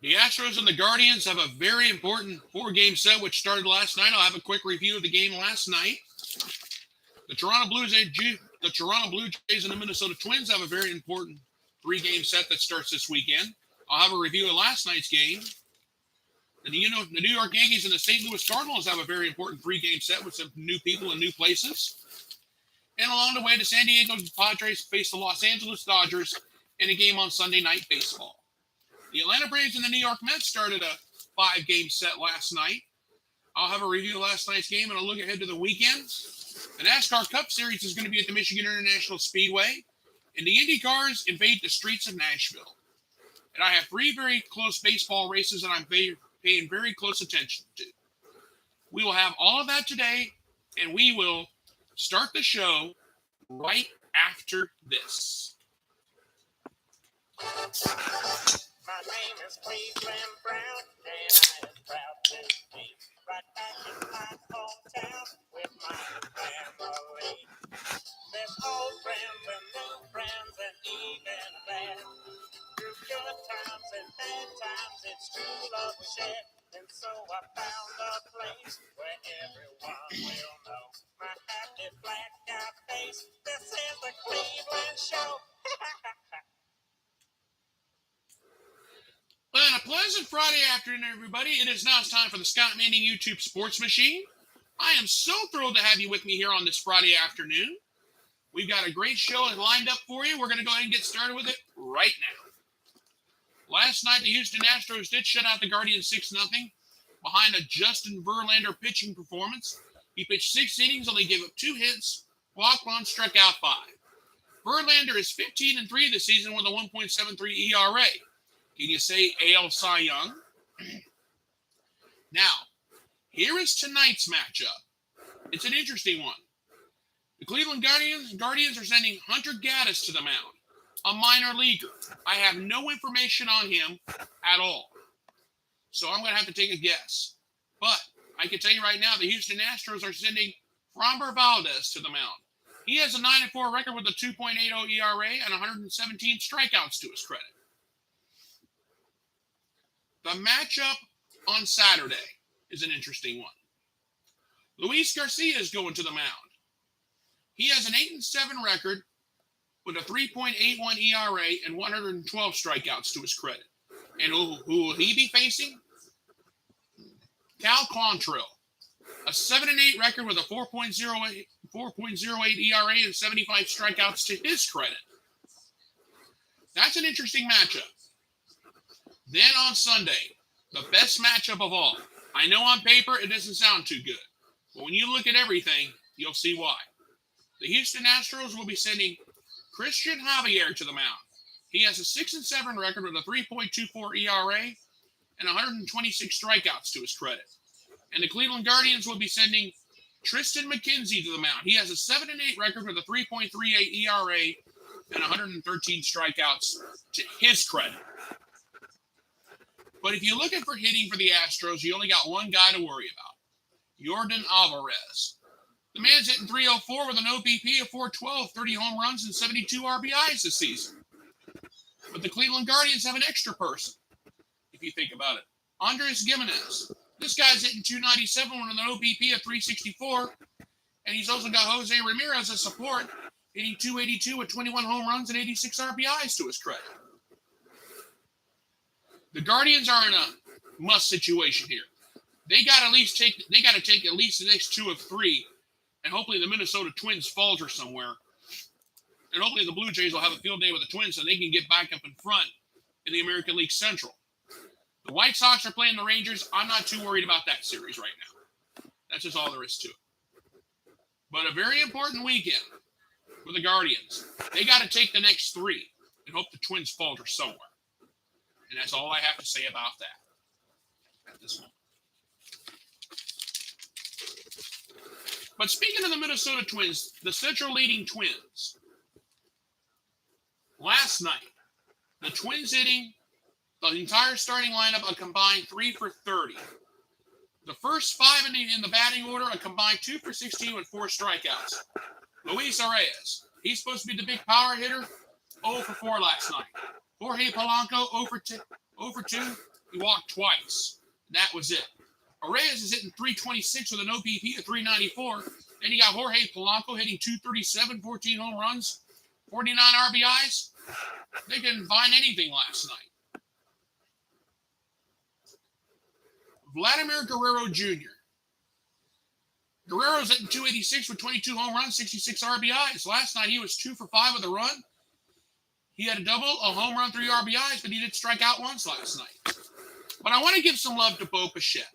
The Astros and the Guardians have a very important four-game set, which started last night. I'll have a quick review of the game last night. The Toronto Blue Jays and the Minnesota Twins have a very important three-game set that starts this weekend. I'll have a review of last night's game. And the New York Yankees and the St. Louis Cardinals have a very important three-game set with some new people and new places. And along the way, the San Diego Padres face the Los Angeles Dodgers in a game on Sunday Night Baseball. The Atlanta Braves and the New York Mets started a five-game set last night. I'll have a review of last night's game and a look ahead to the weekend. The NASCAR Cup Series is going to be at the Michigan International Speedway, and the IndyCars invade the streets of Nashville. And I have three very close baseball races that I'm paying very close attention to. We will have all of that today, and we will start the show right after this. My name is Cleveland Brown, and I am proud to be right back in my hometown with my family. There's old friends and new friends and even bad. Through good times and bad times, it's true love we share. And so I found a place where everyone will know my happy black guy face. This is the Cleveland Show. Well, and a pleasant Friday afternoon, everybody. It is now time for the Scott Manning YouTube Sports Machine. I am so thrilled to have you with me here on this Friday afternoon. We've got a great show lined up for you. We're going to go ahead and get started with it right now. Last night, the Houston Astros did shut out the Guardians 6-0 behind a Justin Verlander pitching performance. He pitched 6 innings, only gave up 2 hits, walked 1, struck out 5. Verlander is 15-3 this season with a 1.73 ERA. Can you say AL Cy Young? Now, here is tonight's matchup. It's an interesting one. The Cleveland Guardians are sending Hunter Gaddis to the mound, a minor leaguer. I have no information on him at all, so I'm going to have to take a guess. But I can tell you right now, the Houston Astros are sending Framber Valdez to the mound. He has a 9-4 record with a 2.80 ERA and 117 strikeouts to his credit. The matchup on Saturday is an interesting one. Luis Garcia is going to the mound. He has an 8-7 record with a 3.81 ERA and 112 strikeouts to his credit. And who will he be facing? Cal Quantrill, a 7-8 record with a 4.08 ERA and 75 strikeouts to his credit. That's an interesting matchup. Then on Sunday, the best matchup of all. I know on paper it doesn't sound too good, but when you look at everything, you'll see why. The Houston Astros will be sending Christian Javier to the mound. He has a 6-7 record with a 3.24 ERA and 126 strikeouts to his credit. And the Cleveland Guardians will be sending Tristan McKenzie to the mound. He has a 7-8 record with a 3.38 ERA and 113 strikeouts to his credit. But if you're looking for hitting for the Astros, you only got one guy to worry about, Yordan Alvarez. The man's hitting .304 with an OBP of .412, 30 home runs, and 72 RBIs this season. But the Cleveland Guardians have an extra person, if you think about it. Andres Gimenez. This guy's hitting .297 with an OBP of .364, and he's also got Jose Ramirez as support, hitting .282 with 21 home runs and 86 RBIs to his credit. The Guardians are in a must situation here. They got to take at least the next 2 of 3, and hopefully the Minnesota Twins falter somewhere. And hopefully the Blue Jays will have a field day with the Twins so they can get back up in front in the American League Central. The White Sox are playing the Rangers. I'm not too worried about that series right now. That's just all there is to it. But a very important weekend for the Guardians. They got to take the next 3 and hope the Twins falter somewhere. And that's all I have to say about that at this moment. But speaking of the Minnesota Twins, the Central leading Twins, last night, the Twins hitting the entire starting lineup a combined 3 for 30. The first 5 in the batting order, a combined 2 for 16 with 4 strikeouts. Luis Arias, he's supposed to be the big power hitter, 0 for 4 last night. Jorge Polanco, 0 for 2. He walked twice. That was it. Reyes is hitting 326 with an OPP of 394. Then you got Jorge Polanco hitting 237, 14 home runs, 49 RBIs. They didn't find anything last night. Vladimir Guerrero Jr. Guerrero's hitting 286 with 22 home runs, 66 RBIs. Last night he was 2 for 5 with a run. He had a double, a home run, 3 RBIs, but he did strike out once last night. But I want to give some love to Bo Bichette.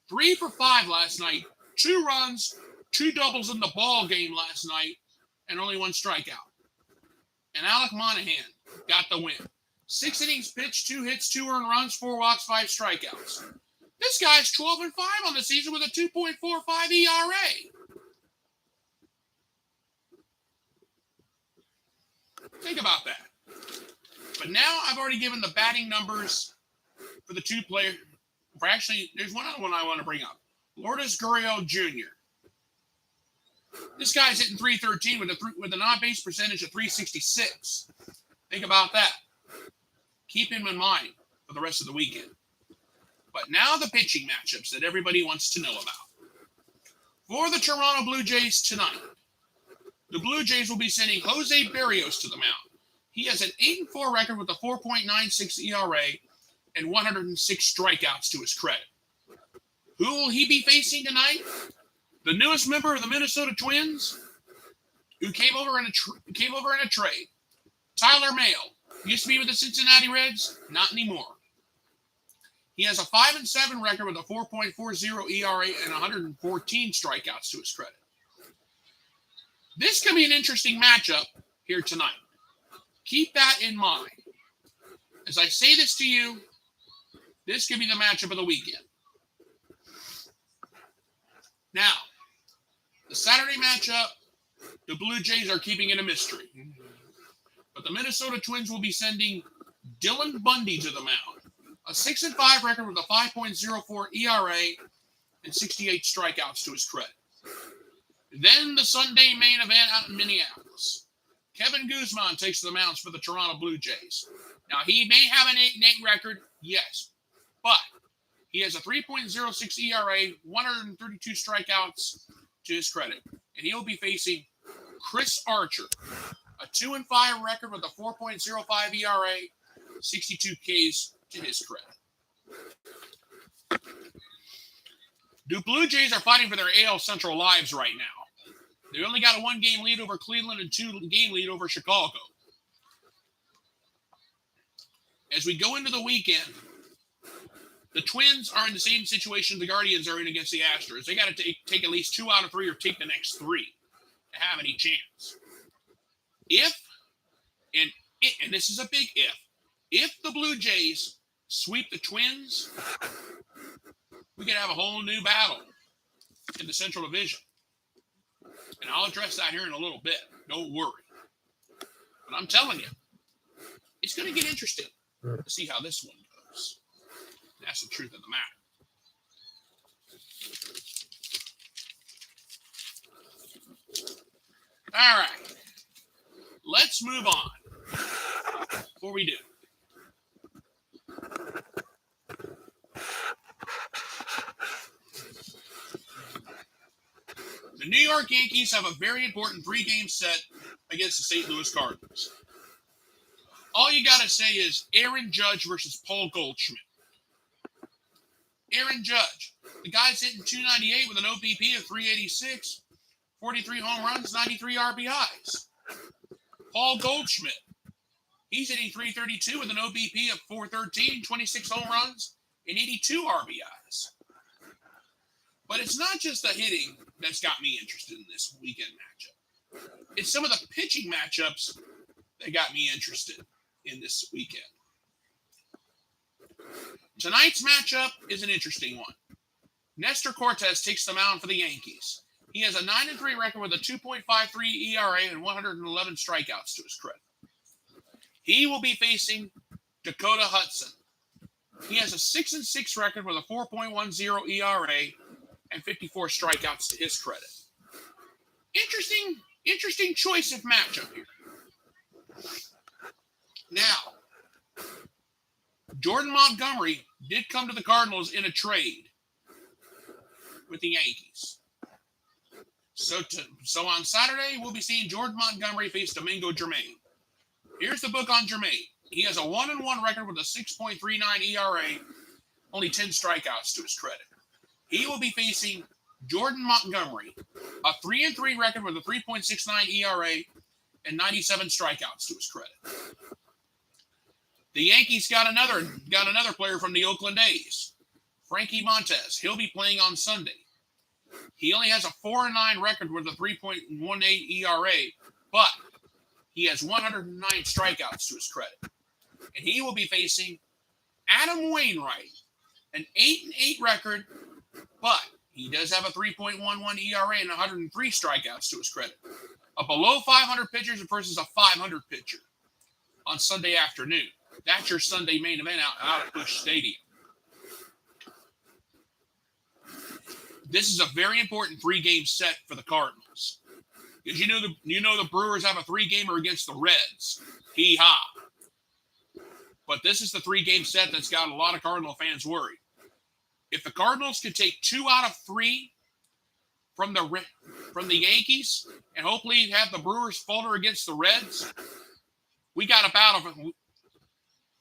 3 for 5 last night, 2 runs, 2 doubles in the ball game last night, and only 1 strikeout. And Alec Monahan got the win. 6 innings pitched, 2 hits, 2 earned runs, 4 walks, 5 strikeouts. This guy's 12-5 on the season with a 2.45 ERA. Think about that. But now I've already given the batting numbers for the 2 players. Actually, there's one other one I want to bring up. Lourdes Gurriel Jr. This guy's hitting 313 with an on-base percentage of 366. Think about that. Keep him in mind for the rest of the weekend. But now the pitching matchups that everybody wants to know about. For the Toronto Blue Jays tonight, the Blue Jays will be sending Jose Berrios to the mound. He has an 8-4 record with a 4.96 ERA and 106 strikeouts to his credit. Who will he be facing tonight? The newest member of the Minnesota Twins, who came over in a trade. Tyler Mahle. Used to be with the Cincinnati Reds, not anymore. He has a 5-7 record with a 4.40 ERA and 114 strikeouts to his credit. This can be an interesting matchup here tonight. Keep that in mind. As I say this to you, this could be the matchup of the weekend. Now, the Saturday matchup, the Blue Jays are keeping it a mystery. But the Minnesota Twins will be sending Dylan Bundy to the mound. A 6-5 record with a 5.04 ERA and 68 strikeouts to his credit. Then the Sunday main event out in Minneapolis. Kevin Guzman takes the mounds for the Toronto Blue Jays. Now, he may have an 8-8 record, yes, but he has a 3.06 ERA, 132 strikeouts to his credit. And he'll be facing Chris Archer, a 2-5 record with a 4.05 ERA, 62 Ks to his credit. The Blue Jays are fighting for their AL Central lives right now. They only got a 1-game lead over Cleveland and 2-game lead over Chicago. As we go into the weekend, the Twins are in the same situation the Guardians are in against the Astros. They got to take at least 2 out of 3 or take the next 3 to have any chance. And this is a big if the Blue Jays sweep the Twins, we could have a whole new battle in the Central Division. And I'll address that here in a little bit. Don't worry. But I'm telling you, it's going to get interesting to see how this one goes. That's the truth of the matter. All right. Let's move on. Before we do. The New York Yankees have a very important 3-game set against the St. Louis Cardinals. All you got to say is Aaron Judge versus Paul Goldschmidt. Aaron Judge, the guy's hitting 298 with an OPP of 386, 43 home runs, 93 RBIs. Paul Goldschmidt, he's hitting 332 with an OPP of 413, 26 home runs, and 82 RBIs. But it's not just the hitting that's got me interested in this weekend matchup. It's some of the pitching matchups that got me interested in this weekend. Tonight's matchup is an interesting one. Nestor Cortes takes the mound for the Yankees. He has a 9-3 record with a 2.53 ERA and 111 strikeouts to his credit. He will be facing Dakota Hudson. He has a 6-6 record with a 4.10 ERA and 54 strikeouts to his credit. Interesting choice of matchup here. Now, Jordan Montgomery did come to the Cardinals in a trade with the Yankees. So on Saturday, we'll be seeing Jordan Montgomery face Domingo Germain. Here's the book on Germain. He has a 1-1 record with a 6.39 ERA, only 10 strikeouts to his credit. He will be facing Jordan Montgomery, a 3-3 record with a 3.69 ERA and 97 strikeouts to his credit. The Yankees got another player from the Oakland A's, Frankie Montes. He'll be playing on Sunday. He only has a 4-9 record with a 3.18 ERA, but he has 109 strikeouts to his credit. And he will be facing Adam Wainwright, an 8-8 record, but he does have a 3.11 ERA and 103 strikeouts to his credit. A below 500 pitcher versus a 500 pitcher on Sunday afternoon. That's your Sunday main event out at Busch Stadium. This is a very important 3-game set for the Cardinals. Because you know the Brewers have a 3-gamer against the Reds. Hee-haw. But this is the 3-game set that's got a lot of Cardinal fans worried. If the Cardinals could take 2 out of 3 from the Yankees and hopefully have the Brewers falter against the Reds, we got a battle.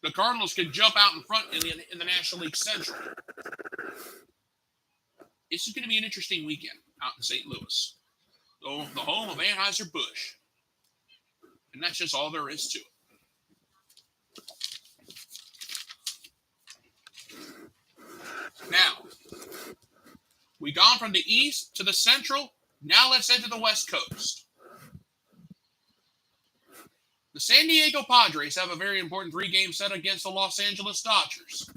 The Cardinals could jump out in front in the National League Central. This is going to be an interesting weekend out in St. Louis, the home of Anheuser-Busch. And that's just all there is to it. Now, we've gone from the East to the Central. Now let's head to the West Coast. The San Diego Padres have a very important 3-game set against the Los Angeles Dodgers.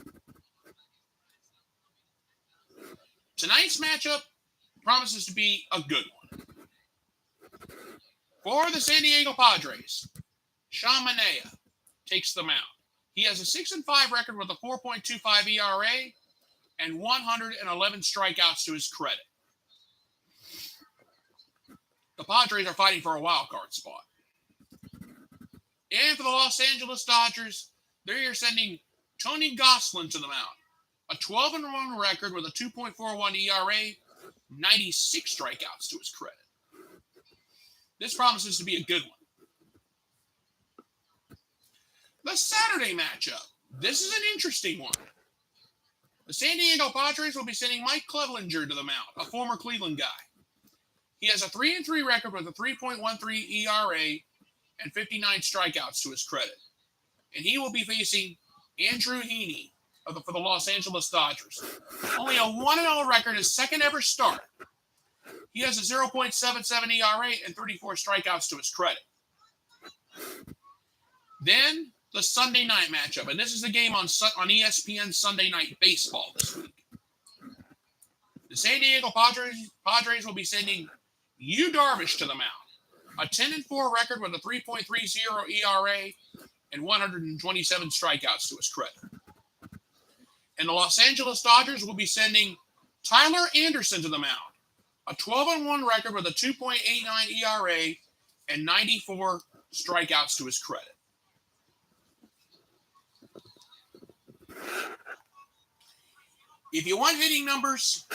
Tonight's matchup promises to be a good one. For the San Diego Padres, Sean Manaea takes the mound. He has a 6-5 record with a 4.25 ERA and 111 strikeouts to his credit. The Padres are fighting for a wild card spot. And for the Los Angeles Dodgers, they're sending Tony Gonsolin to the mound. A 12-1 record with a 2.41 ERA, 96 strikeouts to his credit. This promises to be a good one. The Saturday matchup. This is an interesting one. The San Diego Padres will be sending Mike Clevenger to the mound, a former Cleveland guy. He has a 3-3 record with a 3.13 ERA and 59 strikeouts to his credit. And he will be facing Andrew Heaney for the Los Angeles Dodgers. Only a 1-0 record, his second ever start. He has a 0.77 ERA and 34 strikeouts to his credit. Then the Sunday night matchup, and this is the game on ESPN Sunday Night Baseball this week. The San Diego Padres will be sending Yu Darvish to the mound. A 10-4 record with a 3.30 ERA and 127 strikeouts to his credit. And the Los Angeles Dodgers will be sending Tyler Anderson to the mound. A 12-1 record with a 2.89 ERA and 94 strikeouts to his credit. If you want hitting numbers,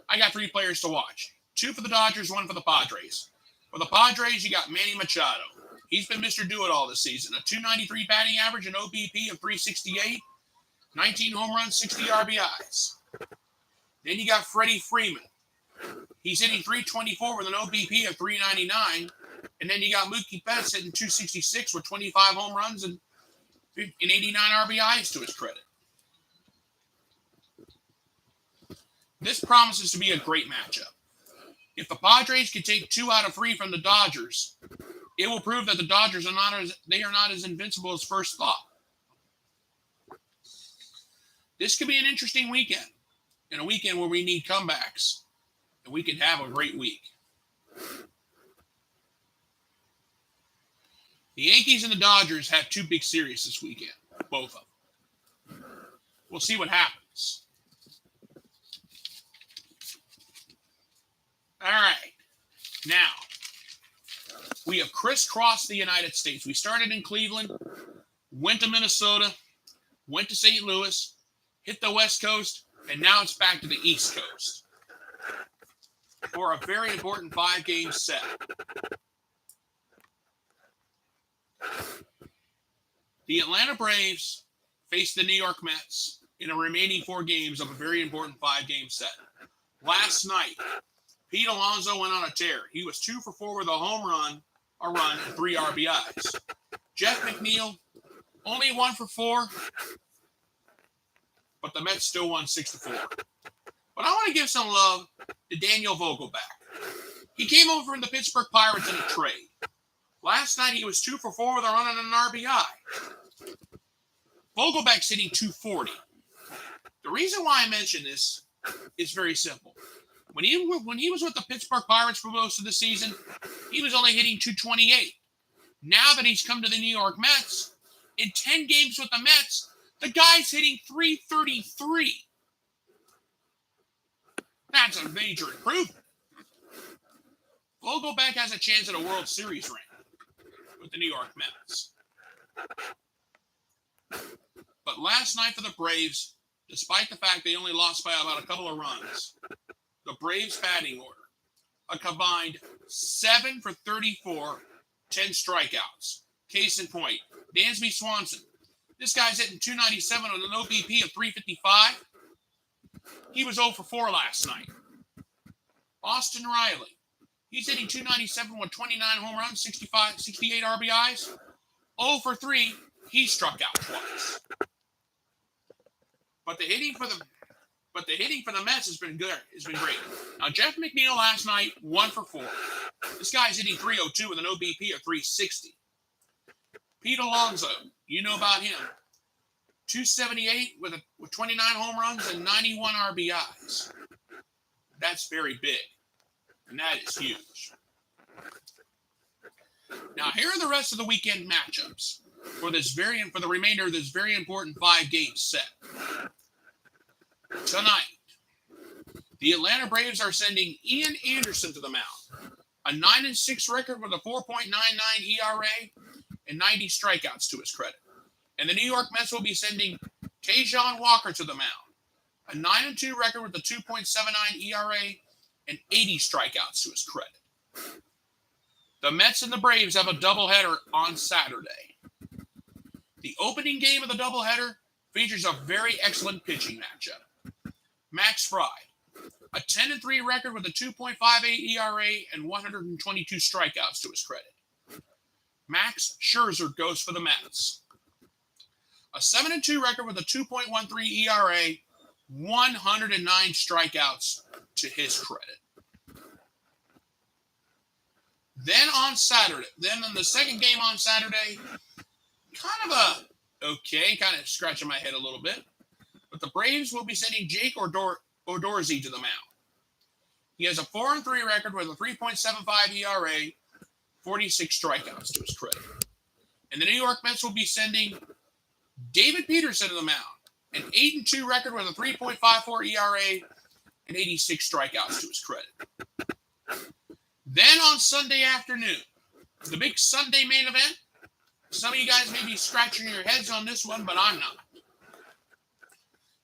I got 3 players to watch. 2 for the Dodgers, 1 for the Padres. For the Padres, you got Manny Machado. He's been Mr. Do-It-All this season. A 293 batting average, an OBP of 368, 19 home runs, 60 RBIs. Then you got Freddie Freeman. He's hitting 324 with an OBP of 399. And then you got Mookie Betts hitting 266 with 25 home runs and 89 RBIs to his credit. This promises to be a great matchup. If the Padres can take 2 out of 3 from the Dodgers, it will prove that the Dodgers are not as invincible as first thought. This could be an interesting weekend, and a weekend where we need comebacks, and we can have a great week. The Yankees and the Dodgers have 2 big series this weekend, both of them. We'll see what happens. All right. Now, we have crisscrossed the United States. We started in Cleveland, went to Minnesota, went to St. Louis, hit the West Coast, and now it's back to the East Coast for a very important 5-game set. The Atlanta Braves face the New York Mets in the remaining 4 games of a very important 5-game set. Last night, Pete Alonso went on a tear. He was 2 for 4 with a run, and 3 RBIs. Jeff McNeil, only 1 for 4, but the Mets still won 6-4. But I want to give some love to Daniel Vogelbach. He came over from the Pittsburgh Pirates in a trade. Last night, he was 2 for 4 with a run and an RBI. Vogelbach's hitting 240. The reason why I mention this is very simple. When he was with the Pittsburgh Pirates for most of the season, he was only hitting 228. Now that he's come to the New York Mets, in 10 games with the Mets, the guy's hitting 333. That's a major improvement. Vogelbach has a chance at a World Series ring with the New York Mets. But last night for the Braves, despite the fact they only lost by about a couple of runs, the Braves batting order, a combined 7 for 34, 10 strikeouts. Case in point, Dansby Swanson. This guy's hitting 297 with an OBP of 355. He was 0 for 4 last night. Austin Riley. He's hitting 297 with 29 home runs, 68 RBIs. 0 for 3. He struck out twice. But the hitting for the Mets has been good. Has been great. Now Jeff McNeil last night 1 for 4. This guy's hitting 302 with an OBP of 360. Pete Alonso, you know about him. 278 with 29 home runs and 91 RBIs. That's very big. And that is huge. Now, here are the rest of the weekend matchups for the remainder of this very important 5-game set. Tonight, the Atlanta Braves are sending Ian Anderson to the mound. A 9-6 record with a 4.99 ERA and 90 strikeouts to his credit. And the New York Mets will be sending Tajon Walker to the mound. A 9-2 record with a 2.79 ERA and 80 strikeouts to his credit. The Mets and the Braves have a doubleheader on Saturday. The opening game of the doubleheader features a very excellent pitching matchup. Max Fry, a 10-3 record with a 2.58 ERA and 122 strikeouts to his credit. Max Scherzer goes for the Mets. A 7-2 record with a 2.13 ERA, 109 strikeouts to his credit. Then on the second game on Saturday, kind of scratching my head a little bit. But the Braves will be sending Jake Odorizzi to the mound. He has a 4-3 record with a 3.75 ERA, 46 strikeouts to his credit. And the New York Mets will be sending David Peterson to the mound. An 8-2 record with a 3.54 ERA and 86 strikeouts to his credit. Then on Sunday afternoon, the big Sunday main event. Some of you guys may be scratching your heads on this one, but I'm not.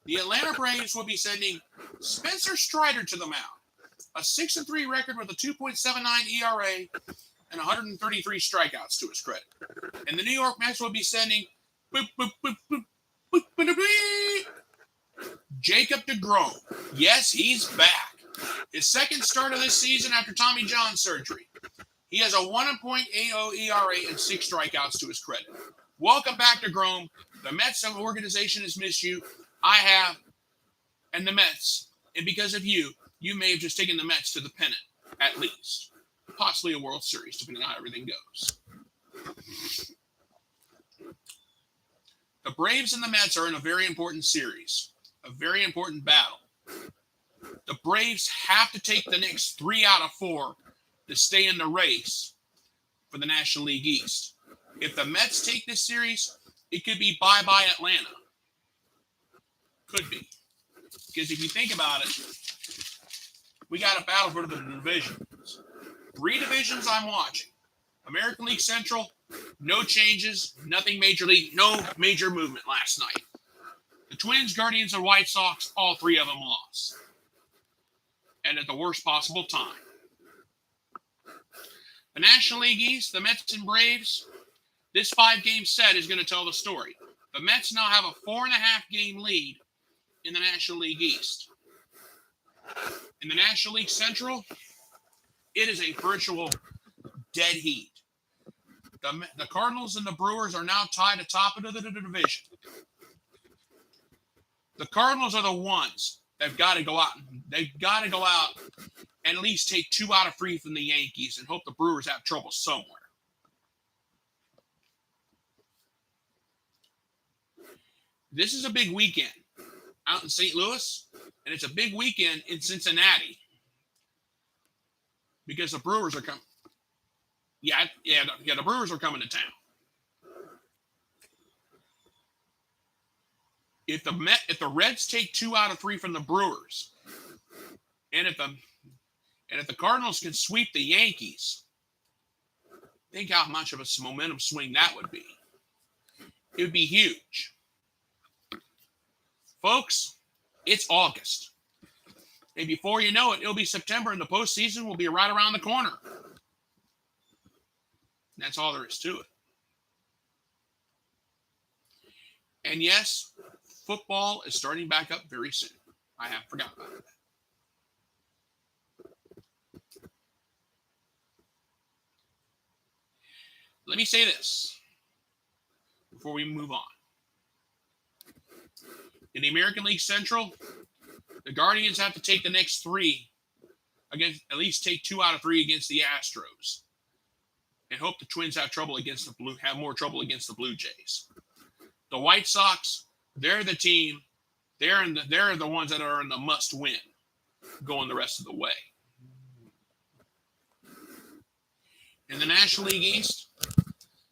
The Atlanta Braves will be sending Spencer Strider to the mound. A 6-3 record with a 2.79 ERA and 133 strikeouts to his credit. And the New York Mets will be sending Jacob deGrom. Yes, he's back. His second start of this season after Tommy John surgery. He has a 1.80 ERA and 6 strikeouts to his credit. Welcome back, deGrom. The Mets organization has missed you. I have. And the Mets. And because of you, you may have just taken the Mets to the pennant, at least. Possibly a World Series, depending on how everything goes. The Braves and the Mets are in a very important series, a very important battle. The Braves have to take the next 3 out of 4 to stay in the race for the National League East. If the Mets take this series, it could be bye-bye Atlanta. Could be. Because if you think about it, we got a battle for the divisions. 3 divisions I'm watching. American League Central, no changes, nothing major league, no major movement last night. The Twins, Guardians, and White Sox, all three of them lost. And at the worst possible time. The National League East, the Mets and Braves, this 5-game set is going to tell the story. The Mets now have a 4.5-game lead in the National League East. In the National League Central, it is a virtual dead heat. The Cardinals and the Brewers are now tied atop of the division. The Cardinals are the ones that've got to go out. They've got to go out and at least take 2 out of 3 from the Yankees and hope the Brewers have trouble somewhere. This is a big weekend out in St. Louis, and it's a big weekend in Cincinnati because the Brewers are coming. The Brewers are coming to town. If the Reds take 2 out of 3 from the Brewers, and if the Cardinals can sweep the Yankees, think how much of a momentum swing that would be. It would be huge. Folks, it's August. And before you know it, it'll be September, and the postseason will be right around the corner. That's all there is to it. And yes, football is starting back up very soon. I have forgotten about that. Let me say this before we move on. In the American League Central, the Guardians have to take the next 3 against, at least take 2 out of 3 against the Astros, and hope the Twins have more trouble against the Blue Jays. The White Sox, they're the team. They're the ones that are in the must-win, going the rest of the way. In the National League East,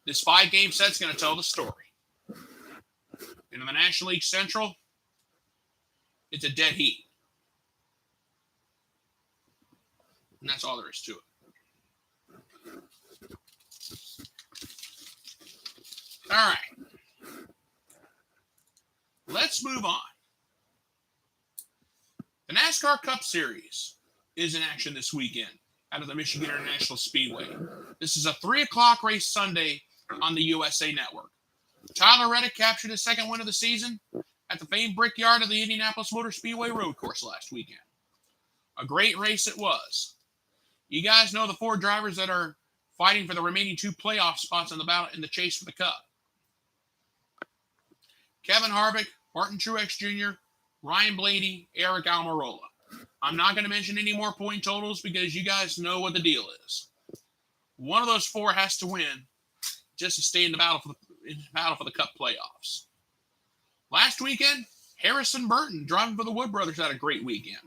this 5-game set's going to tell the story. And in the National League Central, it's a dead heat. And that's all there is to it. All right. Let's move on. The NASCAR Cup Series is in action this weekend out of the Michigan International Speedway. This is a 3 o'clock race Sunday on the USA Network. Tyler Reddick captured his second win of the season at the famed Brickyard of the Indianapolis Motor Speedway road course last weekend. A great race it was. You guys know the 4 drivers that are fighting for the remaining 2 playoff spots on the ballot in the chase for the Cup. Kevin Harvick, Martin Truex Jr., Ryan Blaney, Eric Almirola. I'm not going to mention any more point totals because you guys know what the deal is. One of those 4 has to win just to stay in the battle for the Cup playoffs. Last weekend, Harrison Burton, driving for the Wood Brothers, had a great weekend,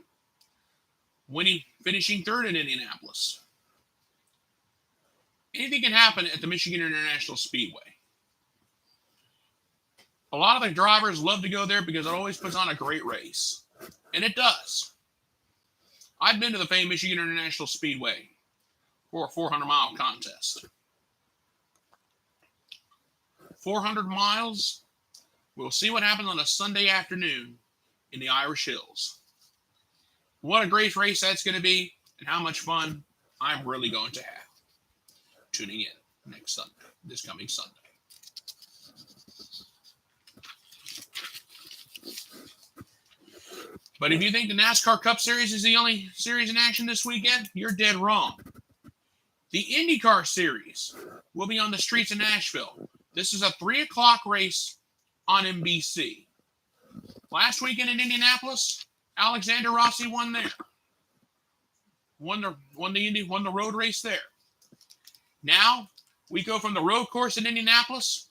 finishing 3rd in Indianapolis. Anything can happen at the Michigan International Speedway. A lot of the drivers love to go there because it always puts on a great race. And it does. I've been to the famed Michigan International Speedway for a 400-mile contest. 400 miles. We'll see what happens on a Sunday afternoon in the Irish Hills. What a great race that's going to be, and how much fun I'm really going to have tuning in next Sunday, this coming Sunday. But if you think the NASCAR Cup Series is the only series in action this weekend, you're dead wrong. The IndyCar Series will be on the streets of Nashville. This is a 3 o'clock race on NBC. Last weekend in Indianapolis, Alexander Rossi won there. Won the road race there. Now, we go from the road course in Indianapolis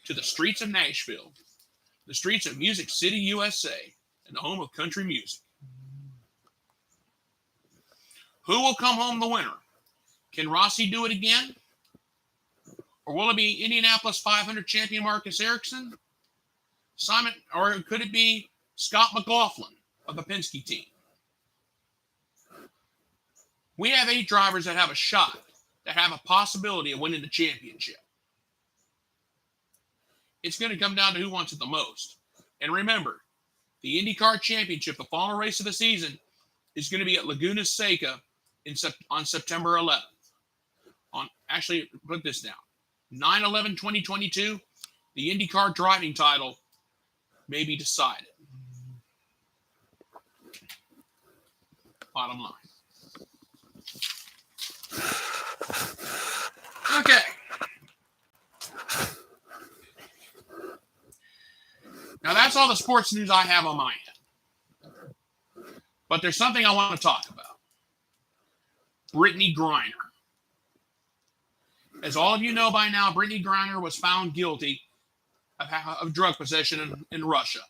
to the streets of Nashville, the streets of Music City, USA, and the home of country music. Who will come home the winner? Can Rossi do it again? Or will it be Indianapolis 500 champion Marcus Ericsson? Or could it be Scott McLaughlin of the Penske team? We have 8 drivers that have a shot, that have a possibility of winning the championship. It's going to come down to who wants it the most. And remember, the IndyCar Championship, the final race of the season, is going to be at Laguna Seca on September 11th. Actually, put this down. 9/11/2022, the IndyCar driving title may be decided. Bottom line. Okay. Now that's all the sports news I have on my end. But there's something I want to talk about. Brittany Griner. As all of you know by now, Brittany Griner was found guilty of drug possession in Russia.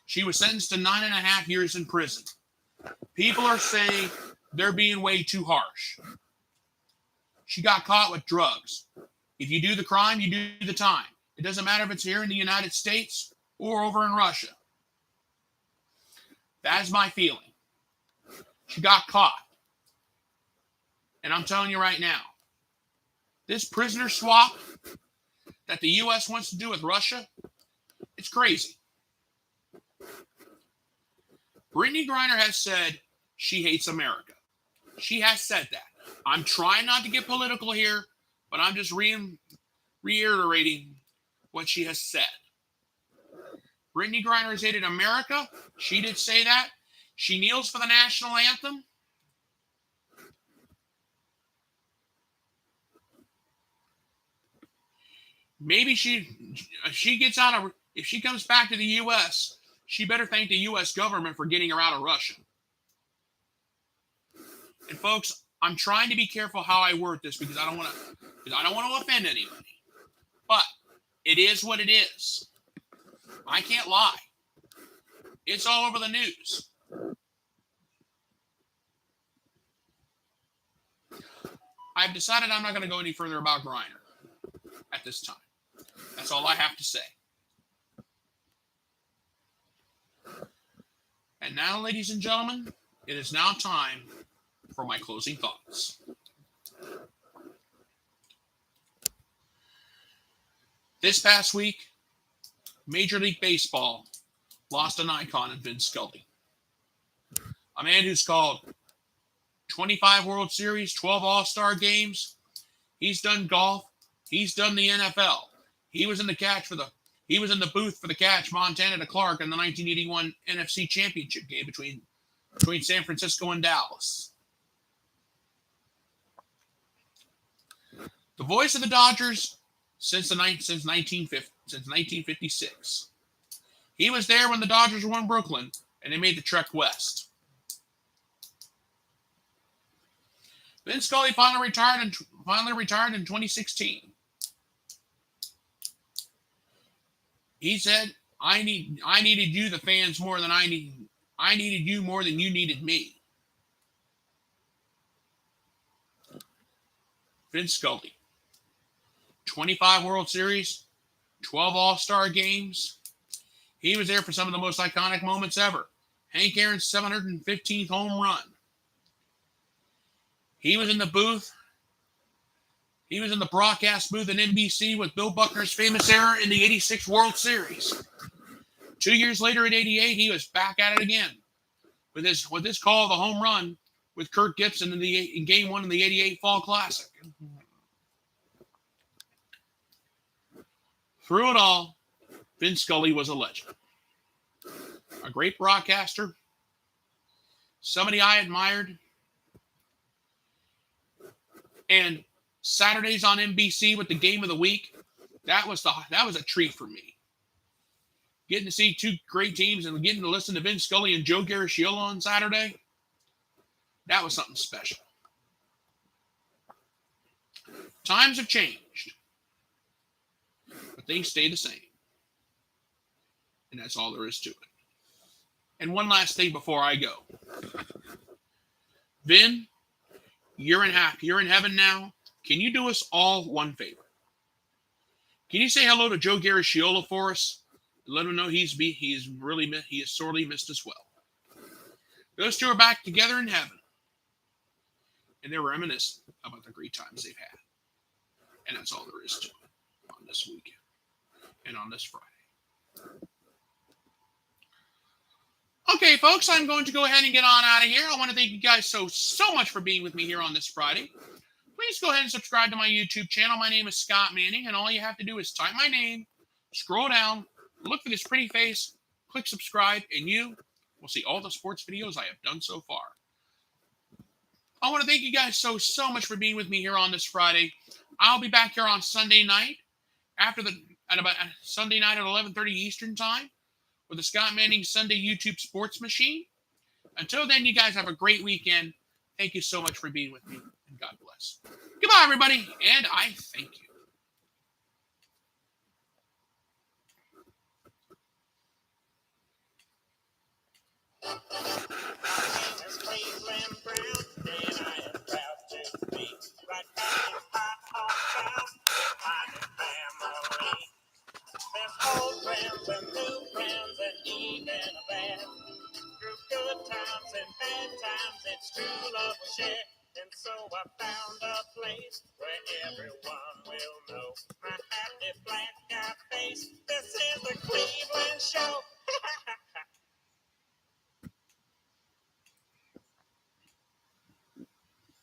She was sentenced to 9.5 years in prison. People are saying they're being way too harsh. She got caught with drugs. If you do the crime, you do the time. It doesn't matter if it's here in the United States or over in Russia. That's my feeling. She got caught. And I'm telling you right now, this prisoner swap that the U.S. wants to do with Russia, it's crazy. Brittany Griner has said she hates America. She has said that. I'm trying not to get political here, but I'm just reiterating what she has said. Brittany Griner has hated America. She did say that. She kneels for the national anthem. Maybe if she comes back to the U.S., she better thank the U.S. government for getting her out of Russia. And folks, I'm trying to be careful how I word this because I don't want to offend anybody. But it is what it is. I can't lie. It's all over the news. I've decided I'm not going to go any further about Griner at this time. That's all I have to say. And now, ladies and gentlemen, it is now time for my closing thoughts. This past week, Major League Baseball lost an icon in Vin Scully. A man who's called 25 World Series, 12 All-Star games. He's done golf. He's done the NFL. He was in the booth for the catch Montana to Clark in the 1981 NFC Championship game between San Francisco and Dallas. The voice of the Dodgers since 1956. He was there when the Dodgers won Brooklyn and they made the trek west. Vin Scully finally retired in 2016. He said, I needed you, the fans, more than I needed you more than you needed me. Vin Scully. 25 World Series, 12 All-Star games. He was there for some of the most iconic moments ever. Hank Aaron's 715th home run. He was in the booth. He was in the broadcast booth at NBC with Bill Buckner's famous error in the 86 World Series. 2 years later in 88, he was back at it again with this call of the home run with Kirk Gibson in Game 1 in the 88 Fall Classic. Through it all, Vin Scully was a legend. A great broadcaster. Somebody I admired. And Saturdays on NBC with the game of the week, that was a treat for me. Getting to see two great teams and getting to listen to Vin Scully and Joe Garagiola on Saturday, that was something special. Times have changed, but things stay the same. And that's all there is to it. And one last thing before I go. Vin, you're in heaven now. Can you do us all one favor? Can you say hello to Joe Garagiola for us? Let him know he is sorely missed as well. Those two are back together in heaven. And they're reminiscing about the great times they've had. And that's all there is to it on this weekend and on this Friday. Okay, folks, I'm going to go ahead and get on out of here. I want to thank you guys so much for being with me here on this Friday. Please go ahead and subscribe to my YouTube channel. My name is Scott Manning, and all you have to do is type my name, scroll down, look for this pretty face, click subscribe, and you will see all the sports videos I have done so far. I want to thank you guys so much for being with me here on this Friday. I'll be back here on Sunday night at Sunday night at 11:30 Eastern Time with the Scott Manning Sunday YouTube Sports Machine. Until then, you guys have a great weekend. Thank you so much for being with me, and God bless. Goodbye, everybody, and I thank you. Cleveland Brown, and I am proud to be right back in my hometown with my new family. There's old friends and new friends and even a band. Through good times and bad times, it's true love we share. And so I found a place where everyone